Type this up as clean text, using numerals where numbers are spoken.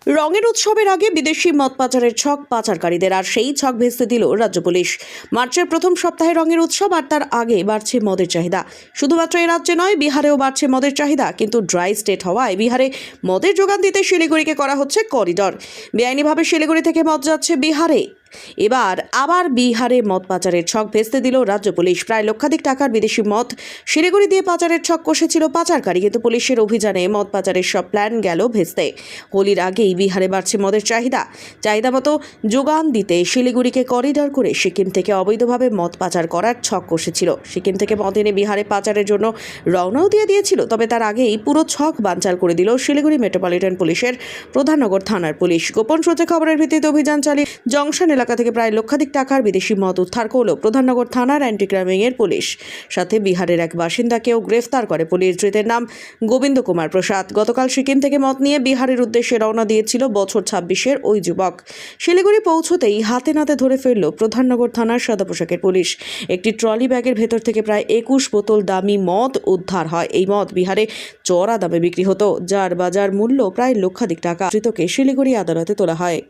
রঙের উৎসবের আগে বিদেশি মদ পাচারের ছক পাচারকারীদের, আর সেই ছক ভেস্তে দিল রাজ্য পুলিশ। মার্চের প্রথম সপ্তাহে রঙের উৎসব, আর তার আগে বাড়ছে মদের চাহিদা। শুধুমাত্র এই রাজ্যে নয়, বিহারেও বাড়ছে মদের চাহিদা। কিন্তু ড্রাই স্টেট হওয়ায় বিহারে মদের যোগান দিতে শিলিগুড়িকে করা হচ্ছে করিডর। বেআইনিভাবে শিলিগুড়ি থেকে মদ যাচ্ছে বিহারে। এবার আবার বিহারে মদ পাচারের ছক ভেস্তে দিল রাজ্য পুলিশ। প্রায় লক্ষাধিক টাকার বিদেশি মদ শিলিগুড়ি দিয়ে পাচারের ছক কষেছিল পাচারকারী, কিন্তু পুলিশের অভিযানে মদ পাচারের সব প্ল্যান গেল ভেস্তে। হোলির আগেই বিহারে বাড়ছে মদের চাহিদা মতো যোগান দিতে শিলিগুড়িকে করিডর করে সিকিম থেকে অবৈধভাবে মদ পাচার করার ছক কষেছিল। সিকিম থেকে মদ এনে বিহারে পাচারের জন্য রওনাও দিয়ে দিয়েছিল। তবে তার আগেই পুরো ছক বানচাল করে দিল শিলিগুড়ি মেট্রোপলিটন পুলিশের প্রধাননগর থানার পুলিশ। গোপন সূত্রে খবরের ভিত্তিতে অভিযান চালিয়ে জংশন এলাকা থেকে প্রায় লক্ষাধিক টাকার বিদেশি মদ উদ্ধার করল প্রধাননগর থানার অ্যান্টি ক্রাইমিং এর পুলিশ। সাথে বিহারের এক বাসিন্দাকেও গ্রেফতার করে পুলিশ। ধৃতের নাম গোবিন্দ কুমার প্রসাদ। গতকাল সিকিম থেকে মদ নিয়ে বিহারের উদ্দেশ্যে রওনা দিয়েছিল বছর 26-এর ওই যুবক। শিলিগুড়ি পৌঁছতেই হাতে নাতে ধরে ফেলল প্রধাননগর থানার সাদা পোশাকের পুলিশ। একটি ট্রলি ব্যাগের ভেতর থেকে প্রায় 21 বোতল দামি মদ উদ্ধার হয়। এই মদ বিহারে চড়া দামে বিক্রি হতো, যার বাজার মূল্য প্রায় লক্ষাধিক টাকা। ধৃতকে শিলিগুড়ি আদালতে তোলা হয়।